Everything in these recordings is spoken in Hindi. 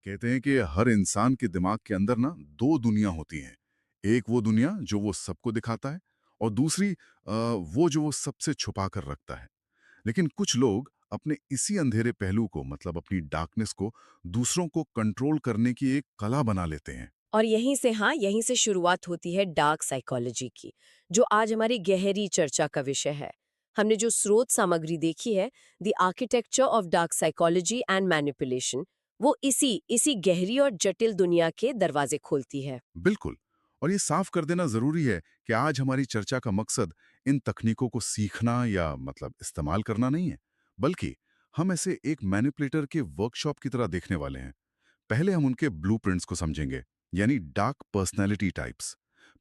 कहते हैं कि हर इंसान के दिमाग के अंदर ना दो दुनिया होती हैं। एक वो दुनिया जो वो सबको दिखाता है और दूसरी वो जो वो सबसे छुपा कर रखता है। लेकिन कुछ लोग अपने इसी अंधेरे पहलू को मतलब अपनी डार्कनेस को दूसरों को कंट्रोल करने की एक कला बना लेते हैं। और यहीं से यहीं से शुरुआत होती है डार्क साइकोलॉजी की, जो आज हमारी गहरी चर्चा का विषय है। हमने जो स्रोत सामग्री देखी है, the architecture of dark psychology and manipulation, वो इसी इसी गहरी और जटिल दुनिया के दरवाजे खोलती है। बिल्कुल। और ये साफ कर देना जरूरी है कि आज हमारी चर्चा का मकसद इन तकनीकों को सीखना या मतलब इस्तेमाल करना नहीं है, बल्कि हम ऐसे एक मैनिपुलेटर के वर्कशॉप की तरह देखने वाले हैं। पहले हम उनके ब्लूप्रिंट्स को समझेंगे, यानी डार्क पर्सनैलिटी टाइप्स।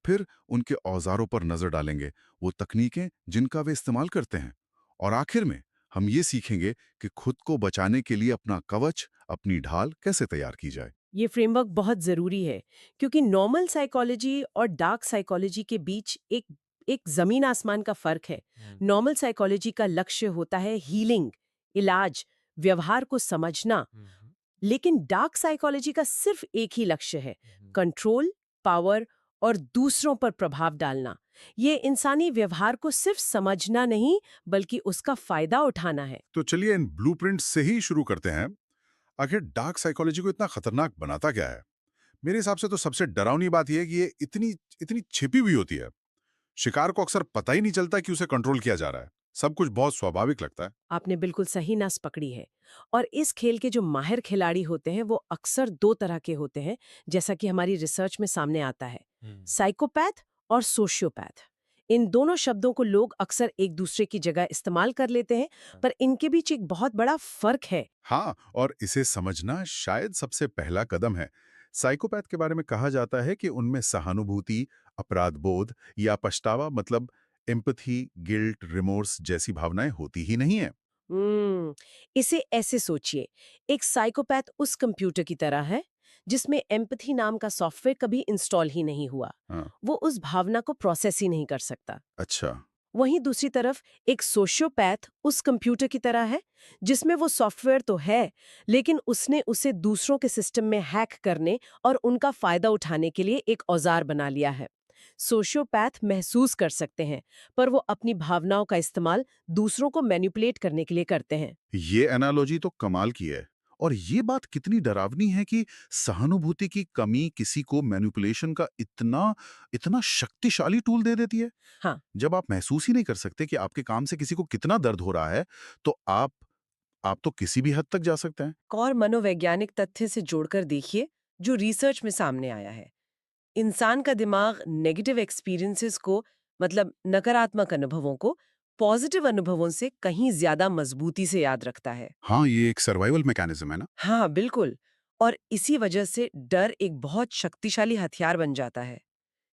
फिर उनके औजारों पर नजर डालेंगे, वो तकनीकें जिनका वे इस्तेमाल करते हैं। और आखिर में हम ये सीखेंगे कि खुद को बचाने के लिए अपना कवच, अपनी ढाल कैसे तैयार की जाए। ये फ्रेमवर्क बहुत ज़रूरी है, क्योंकि नॉर्मल साइकोलॉजी और डार्क साइकोलॉजी के बीच एक एक ज़मीन आसमान का फ़र्क है। नॉर्मल साइकोलॉजी का लक्ष्य होता है हीलिंग, इलाज, व्यवहार को समझना। लेकिन डार्क साइकोलॉजी का सिर्फ एक ही लक्ष्य है, कंट्रोल, पावर और दूसरों पर प्रभाव डालना। ये इंसानी व्यवहार को सिर्फ समझना नहीं, बल्कि उसका फायदा उठाना है। तो चलिए इन ब्लूप्रिंट्स से ही शुरू करते हैं। आखिर डार्क साइकोलॉजी को इतना खतरनाक बनाता क्या है? मेरे हिसाब से तो सबसे डरावनी बात यह है कि ये इतनी इतनी छिपी हुई होती है। शिकार को अक्सर पता ही नहीं चलता कि उसे कंट्रोल किया जा रहा है। सब कुछ बहुत स्वाभाविक लगता है। आपने बिल्कुल सही नस पकड़ी है। और इस खेल के जो माहिर खिलाड़ी होते हैं, वो अक्सर दो तरह के होते हैं, जैसा कि हमारी रिसर्च में सामने आता है। साइकोपैथ और सोशियोपैथ। इन दोनों शब्दों को लोग अक्सर एक दूसरे की जगह इस्तेमाल कर लेते हैं, पर इनके बीच एक बहुत बड़ा फर्क है। हाँ, और इसे समझना शायद सबसे पहला कदम है। साइकोपैथ के बारे में कहा जाता है कि उनमें सहानुभूति, अपराध बोध या पछतावा मतलब एम्पैथी, गिल्ट, रिमोर्स जैसी भावनाएं होती ही नहीं है। इसे ऐसे सोचिए, एक साइकोपैथ उस कंप्यूटर की तरह है जिसमें एम्पथी नाम का सॉफ्टवेयर कभी इंस्टॉल ही नहीं हुआ। हाँ, वो उस भावना को प्रोसेस ही नहीं कर सकता। अच्छा। वहीं दूसरी तरफ एक सोशियोपैथ उस कंप्यूटर की तरह है जिसमें वो सॉफ्टवेयर तो है, लेकिन उसने उसे दूसरों के सिस्टम में हैक करने और उनका फायदा उठाने के लिए एक औजार बना लिया है। सोशियोपैथ महसूस कर सकते हैं, पर वो अपनी भावनाओं का इस्तेमाल दूसरों को मैनिपुलेट करने के लिए करते हैं। ये एनालॉजी तो कमाल की है। और ये बात कितनी डरावनी है कि सहानुभूति की कमी किसी को मैनिपुलेशन का इतना इतना शक्तिशाली टूल दे देती है। हाँ, जब आप महसूस ही नहीं कर सकते कि आपके काम से किसी को कितना दर्द हो रहा है, तो आप तो किसी भी हद तक जा सकते हैं। एक और मनोवैज्ञानिक तथ्य से जोड़कर देखिए, जो रिसर्च में सामने आया है। इंसान का दिमाग नेगेटिव एक्सपीरियंसेस को, मतलब नकारात्मक अनुभवों को, पॉजिटिव अनुभवों से कहीं ज्यादा मजबूती से याद रखता है। हाँ, ये एक सर्वाइवल मैकेनिज्म है ना। हाँ, बिल्कुल। और इसी वजह से डर एक बहुत शक्तिशाली हथियार बन जाता है।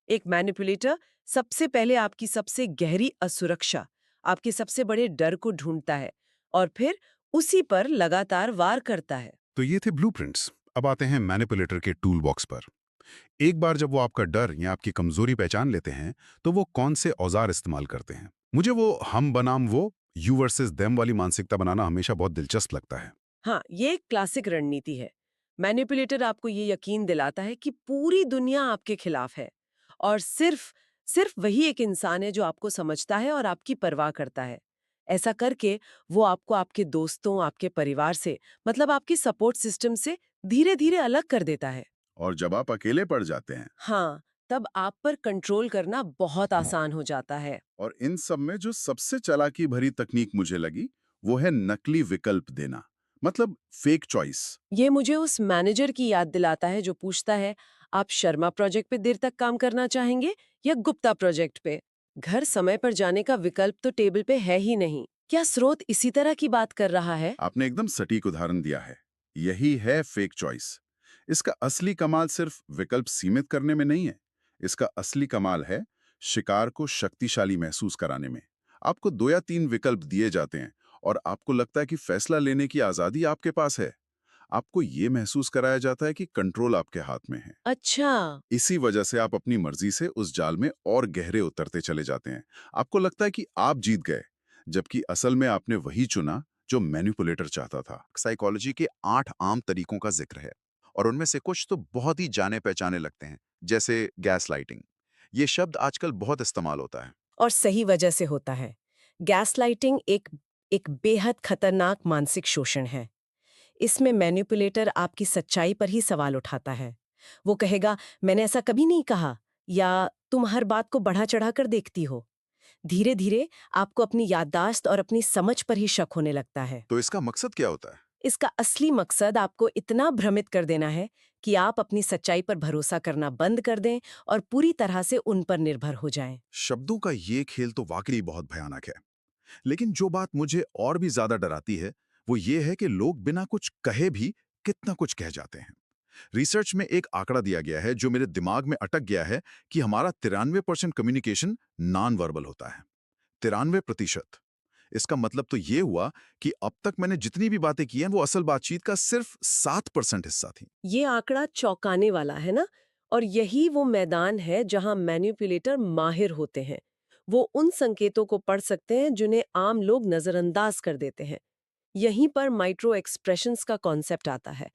एक मैनिपुलेटर सबसे पहले आपकी सबसे गहरी असुरक्षा, आपके सबसे बड़े डर को ढूंढता है और फिर उसी पर लगातार वार करता है। तो ये थे ब्लूप्रिंट्स। अब आते हैं मैनिपुलेटर के टूल बॉक्स पर। एक बार जब वो आपका डर या आपकी कमजोरी पहचान लेते हैं, तो वो कौन से औजार इस्तेमाल करते हैं? मुझे वो हम बनाम वो, यू वर्सेस देम वाली मानसिकता बनाना हमेशा बहुत दिलचस्प लगता है। हाँ, ये एक क्लासिक रणनीति है। मैनिपुलेटर आपको ये यकीन दिलाता है कि पूरी दुनिया आपके खिलाफ है और सिर्फ सिर्फ वही एक इंसान है जो आपको समझता है और आपकी परवाह करता है। ऐसा करके वो आपको आपके दोस्तों, आपके परिवार से, मतलब आपकी सपोर्ट सिस्टम से धीरे-धीरे अलग कर देता है। और जब आप अकेले पड़ जाते हैं, हाँ, तब आप पर कंट्रोल करना बहुत आसान हो जाता है। और इन सब में जो सबसे चालाकी भरी तकनीक मुझे लगी, वो है नकली विकल्प देना, मतलब फेक चॉइस। ये मुझे उस मैनेजर की याद दिलाता है जो पूछता है, आप शर्मा प्रोजेक्ट पे देर तक काम करना चाहेंगे या गुप्ता प्रोजेक्ट पे? घर समय पर जाने का विकल्प तो टेबल पे है ही नहीं। क्या स्रोत इसी तरह की बात कर रहा है? आपने एकदम सटीक उदाहरण दिया है। यही है फेक चॉइस। इसका असली कमाल सिर्फ विकल्प सीमित करने में नहीं है। इसका असली कमाल है शिकार को शक्तिशाली महसूस कराने में। आपको 2 या 3 विकल्प दिए जाते हैं और आपको लगता है कि फैसला लेने की आजादी आपके पास है। आपको ये महसूस कराया जाता है कि कंट्रोल आपके हाथ में है। अच्छा। इसी वजह से आप अपनी मर्जी से उस जाल में और गहरे उतरते चले जाते हैं। आपको लगता है कि आप जीत गए, जबकि असल में आपने वही चुना जो मैनिपुलेटर चाहता था। साइकोलॉजी के 8 आम तरीकों का जिक्र है और उनमें से कुछ तो बहुत ही जाने पहचाने लगते हैं, जैसे गैस लाइटिंग। ये शब्द आजकल बहुत इस्तेमाल होता है। और सही वजह से होता है। गैसलाइटिंग एक एक बेहद खतरनाक मानसिक शोषण है। इसमें मैनिपुलेटर आपकी सच्चाई पर ही सवाल उठाता है। वो कहेगा, मैंने ऐसा कभी नहीं कहा, या तुम हर बात को बढ़ा चढ़ा कर देखती हो। धीरे धीरे आपको अपनी याददाश्त और अपनी समझ पर ही शक होने लगता है। तो इसका मकसद क्या होता है? इसका असली मकसद आपको इतना भ्रमित कर देना है कि आप अपनी सच्चाई पर भरोसा करना बंद कर दें और पूरी तरह से उन पर निर्भर हो जाएं। शब्दों का ये खेल तो वाकई बहुत भयानक है। लेकिन जो बात मुझे और भी ज्यादा डराती है, वो ये है कि लोग बिना कुछ कहे भी कितना कुछ कह जाते हैं। रिसर्च में एक आंकड़ा दिया गया है जो मेरे दिमाग में अटक गया है कि हमारा 93% कम्युनिकेशन नॉन वर्बल होता है। 93%। इसका मतलब तो ये हुआ कि अब तक मैंने जितनी भी बातें की हैं वो असल बातचीत का सिर्फ 7% हिस्सा थी। ये आंकड़ा चौंकाने वाला है ना? और यही वो मैदान है जहां मैनिपुलेटर माहिर होते हैं। वो उन संकेतों को पढ़ सकते हैं जिन्हें आम लोग नजरअंदाज कर देते हैं। यहीं पर माइक्रो एक्सप्रेशंस का कॉन्सेप्ट आता है।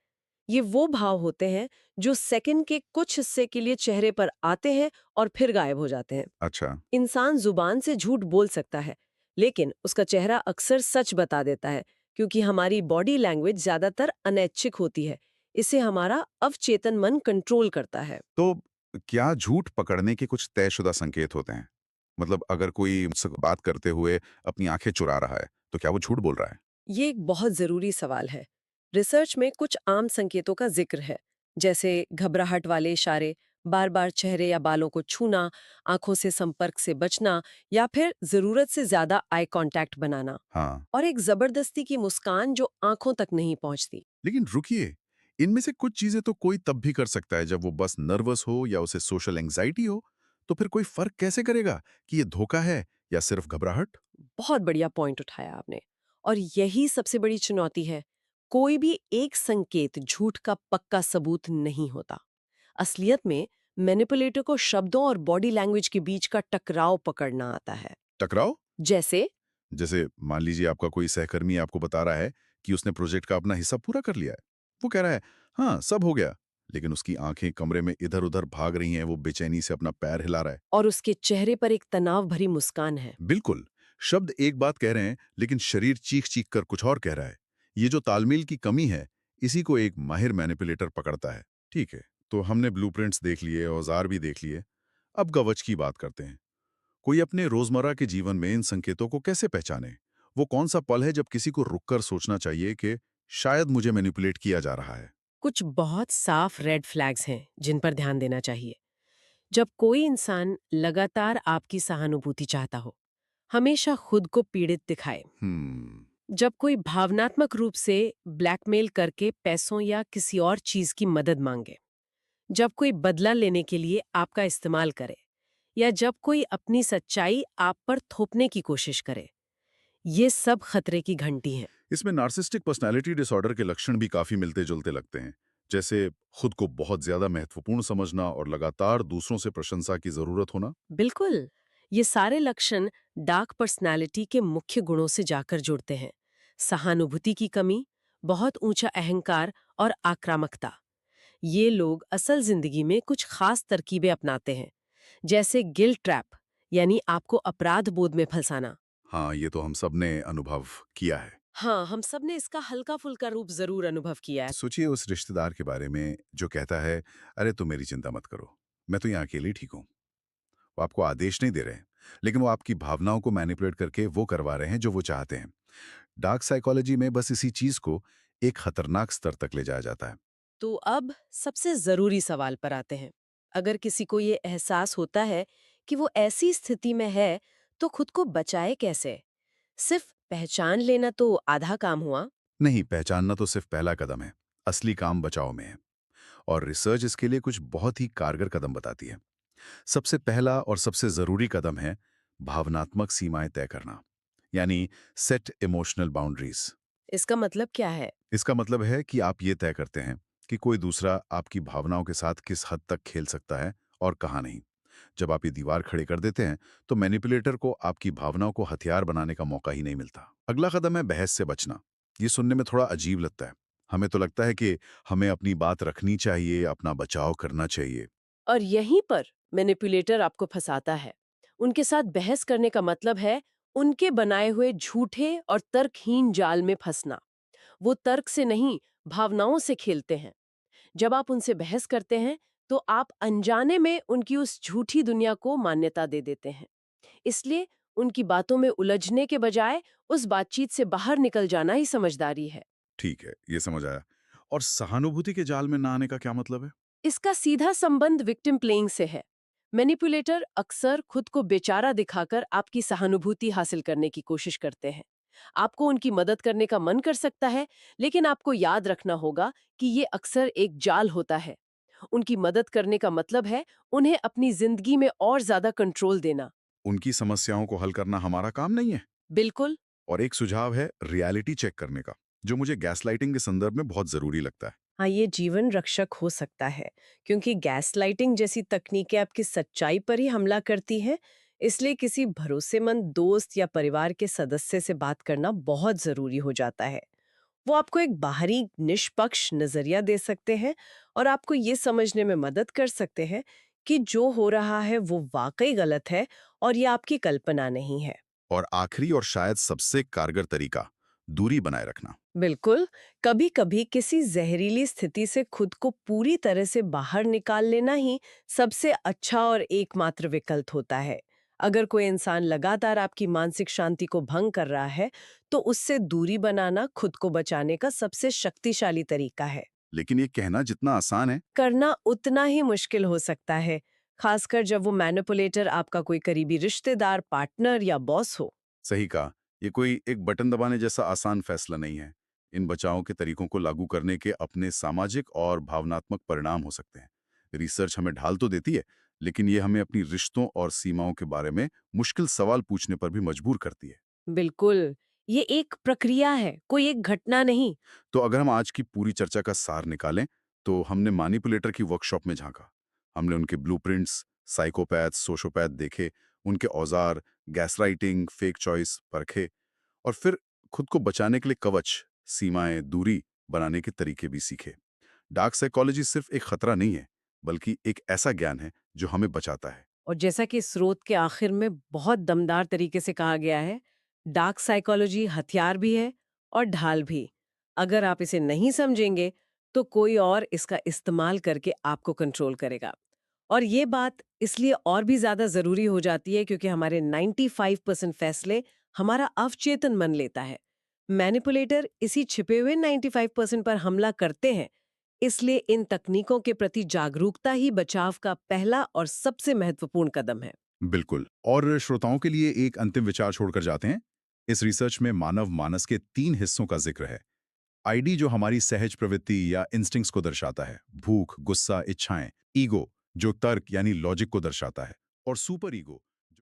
ये वो भाव होते हैं जो सेकंड के कुछ हिस्से के लिए चेहरे पर आते हैं और फिर गायब हो जाते हैं। अच्छा। इंसान जुबान से झूठ बोल सकता है, लेकिन उसका चेहरा अक्सर सच बता देता है, क्योंकि हमारी बॉडी लैंग्वेज ज्यादातर अनैच्छिक होती है। इसे हमारा अवचेतन मन कंट्रोल करता है। तो क्या झूठ पकड़ने के कुछ तयशुदा संकेत होते हैं? मतलब अगर कोई मुझसे बात करते हुए अपनी आंखें चुरा रहा है, तो क्या वो झूठ बोल रहा है? ये एक बहुत जरूरी सवाल है। रिसर्च में कुछ आम संकेतों का जिक्र है, जैसे घबराहट वाले इशारे, बार बार चेहरे या बालों को छूना, आंखों से संपर्क से बचना, या फिर जरूरत से ज्यादा आई कांटेक्ट बनाना, हाँ। और एक जबरदस्ती की मुस्कान जो आंखों तक नहीं पहुंचती। लेकिन रुकिए, इनमें से कुछ चीजें तो कोई तब भी कर सकता है जब वो बस नर्वस हो या उसे सोशल एंजाइटी हो। तो फिर कोई फर्क कैसे करेगा कि ये धोखा है या सिर्फ घबराहट? बहुत बढ़िया पॉइंट उठाया आपने। और यही सबसे बड़ी चुनौती है। कोई भी एक संकेत झूठ का पक्का सबूत नहीं होता। असलियत में मैनिपुलेटर को शब्दों और बॉडी लैंग्वेज के बीच का टकराव पकड़ना आता है। टकराव? जैसे जैसे मान लीजिए आपका कोई सहकर्मी आपको बता रहा है कि उसने प्रोजेक्ट का अपना हिस्सा पूरा कर लिया है। वो कह रहा है, हाँ सब हो गया, लेकिन उसकी आंखें कमरे में इधर उधर भाग रही हैं, वो बेचैनी से अपना पैर हिला रहा है। और उसके चेहरे पर एक तनाव भरी मुस्कान है। बिल्कुल। शब्द एक बात कह रहे हैं, लेकिन शरीर चीख चीख कर कुछ और कह रहा है। ये जो तालमेल की कमी है, इसी को एक माहिर मैनिपुलेटर पकड़ता है। ठीक है, तो हमने ब्लूप्रिंट्स देख लिए, औजार भी देख लिए। अब गवच की बात करते हैं। कोई अपने रोजमर्रा के जीवन में इन संकेतों को कैसे पहचाने? वो कौन सा पल है जब किसी को रुककर सोचना चाहिए कि शायद मुझे मैनिपुलेट किया जा रहा है? कुछ बहुत साफ रेड फ्लैग्स हैं जिन पर ध्यान देना चाहिए। जब कोई इंसान लगातार आपकी सहानुभूति चाहता हो, हमेशा खुद को पीड़ित दिखाए, हम्म। जब कोई भावनात्मक रूप से ब्लैकमेल करके पैसों या किसी और चीज की मदद मांगे, जब कोई बदला लेने के लिए आपका इस्तेमाल करे, या जब कोई अपनी सच्चाई आप पर थोपने की कोशिश करे, ये सब खतरे की घंटी हैं। इसमें नार्सिस्टिक पर्सनैलिटी डिसऑर्डर के लक्षण भी काफी मिलते जुलते लगते हैं, जैसे खुद को बहुत ज्यादा महत्वपूर्ण समझना और लगातार दूसरों से प्रशंसा की जरूरत होना। बिल्कुल, ये सारे लक्षण डार्क पर्सनालिटी के मुख्य गुणों से जाकर जुड़ते हैं। सहानुभूति की कमी, बहुत ऊंचा अहंकार और आक्रामकता। ये लोग असल जिंदगी में कुछ खास तरकीबें अपनाते हैं, जैसे गिल्ट ट्रैप, यानी आपको अपराध बोध में फंसाना। हाँ, ये तो हम सब ने अनुभव किया है। हाँ, हम सब ने इसका हल्का फुल्का रूप जरूर अनुभव किया है। सोचिए उस रिश्तेदार के बारे में जो कहता है, अरे तुम मेरी चिंता मत करो, मैं तो यहाँ अकेले ठीक हूँ। वो आपको आदेश नहीं दे रहे हैं, लेकिन वो आपकी भावनाओं को मैनिपुलेट करके वो करवा रहे हैं जो वो चाहते हैं। डार्क साइकोलॉजी में बस इसी चीज को एक खतरनाक स्तर तक ले जाया जाता है। तो अब सबसे जरूरी सवाल पर आते हैं। अगर किसी को ये एहसास होता है कि वो ऐसी स्थिति में है, तो खुद को बचाए कैसे? सिर्फ पहचान लेना तो आधा काम हुआ। नहीं, पहचानना तो सिर्फ पहला कदम है। असली काम बचाव में है। और रिसर्च इसके लिए कुछ बहुत ही कारगर कदम बताती है। सबसे पहला और सबसे जरूरी कदम है भावनात्मक सीमाएं तय करना, यानी सेट इमोशनल बाउंड्रीज। इसका मतलब क्या है? इसका मतलब है कि आप ये तय करते हैं कि कोई दूसरा आपकी भावनाओं के साथ किस हद तक खेल सकता है और कहाँ नहीं। जब आप ये दीवार खड़े कर देते हैं, तो मैनिपुलेटर को आपकी भावनाओं को हथियार बनाने का मौका ही नहीं मिलता। अगला कदम है बहस से बचना। ये सुनने में थोड़ा अजीब लगता है। हमें तो लगता है कि हमें अपनी बात रखनी चाहिए, अपना बचाव करना चाहिए। और यहीं पर मैनिपुलेटर आपको फंसाता है। उनके साथ बहस करने का मतलब है उनके बनाए हुए झूठे और तर्कहीन जाल में फंसना। वो तर्क से नहीं, भावनाओं से खेलते हैं। जब आप उनसे बहस करते हैं, तो आप अनजाने में उनकी उस झूठी दुनिया को मान्यता दे देते हैं। इसलिए उनकी बातों में उलझने के बजाय उस बातचीत से बाहर निकल जाना ही समझदारी है। ठीक है, ये समझ आया। और सहानुभूति के जाल में ना आने का क्या मतलब है? इसका सीधा संबंध विक्टिम प्लेइंग से है। मैनिपुलेटर अक्सर खुद को बेचारा दिखाकर आपकी सहानुभूति हासिल करने की कोशिश करते हैं। आपको उनकी मदद करने का मन कर सकता है, लेकिन आपको याद रखना होगा कि ये अक्सर एक जाल होता है। उनकी मदद करने का मतलब है उन्हें अपनी जिंदगी में और ज्यादा कंट्रोल देना। उनकी समस्याओं को हल करना हमारा काम नहीं है। बिल्कुल। और एक सुझाव है रियलिटी चेक करने का, जो मुझे गैसलाइटिंग के संदर्भ में बहुत जरूरी लगता है। हाँ, ये जीवन रक्षक हो सकता है, क्योंकि गैसलाइटिंग जैसी तकनीकें आपकी सच्चाई पर ही हमला करती हैं। इसलिए किसी भरोसेमंद दोस्त या परिवार के सदस्य से बात करना बहुत जरूरी हो जाता है। वो आपको एक बाहरी निष्पक्ष नजरिया दे सकते हैं और आपको ये समझने में मदद कर सकते हैं कि जो हो रहा है वो वाकई गलत है और ये आपकी कल्पना नहीं है। और आखिरी और शायद सबसे कारगर तरीका, दूरी बनाए रखना। बिल्कुल। कभी कभी किसी जहरीली स्थिति से खुद को पूरी तरह से बाहर निकाल लेना ही सबसे अच्छा और एकमात्र विकल्प होता है। अगर कोई इंसान लगातार आपकी मानसिक शांति को भंग कर रहा है, तो उससे दूरी बनाना खुद को बचाने का सबसे शक्तिशाली तरीका है। लेकिन ये कहना जितना आसान है, करना उतना ही मुश्किल हो सकता है, खासकर जब वो मैनिपुलेटर आपका कोई करीबी रिश्तेदार, पार्टनर या बॉस हो। सही कहा, ये कोई एक बटन दबाने जैसा आसान फैसला नहीं है। इन बचाव के तरीकों को लागू करने के अपने सामाजिक और भावनात्मक परिणाम हो सकते हैं। रिसर्च हमें ढाल तो देती है, लेकिन ये हमें अपनी रिश्तों और सीमाओं के बारे में मुश्किल सवाल पूछने पर भी मजबूर करती है। बिल्कुल। ये एक प्रक्रिया है, कोई एक घटना नहीं। तो अगर हम आज की पूरी चर्चा का सार निकालें, तो हमने मैनिपुलेटर की वर्कशॉप में झांका। हमने उनके ब्लूप्रिंट्स, साइकोपैथ, सोशोपैथ देखे, उनके औजार, गैसराइटिंग, फेक चॉइस परखे, और फिर खुद को बचाने के लिए कवच, सीमाएं, दूरी बनाने के तरीके भी सीखे। डार्क साइकोलॉजी सिर्फ एक खतरा नहीं है, बल्कि एक ऐसा ज्ञान है जो हमें बचाता है। और जैसा कि स्रोत के आखिर में बहुत दमदार तरीके से कहा गया है, डार्क साइकोलॉजी हथियार भी है और ढाल भी। अगर आप इसे नहीं समझेंगे, तो कोई और इसका इस्तेमाल करके आपको कंट्रोल करेगा। और ये बात इसलिए और भी ज्यादा जरूरी हो जाती है क्योंकि हमारे 95% फैसले हमारा अवचेतन मन लेता है। मैनिपुलेटर इसी छिपे हुए 95% पर हमला करते हैं। इसलिए इन तकनीकों के प्रति जागरूकता ही बचाव का पहला और सबसे महत्वपूर्ण कदम है। बिल्कुल। और श्रोताओं के लिए एक अंतिम विचार छोड़कर जाते हैं। इस रिसर्च में मानव मानस के 3 हिस्सों का जिक्र है। आईडी जो हमारी सहज प्रवृत्ति या इंस्टिंक्ट्स को दर्शाता है, भूख, गुस्सा, इच्छाएं, ईगो जो तर्क यानी लॉजिक को दर्शाता है, और सुपर ईगो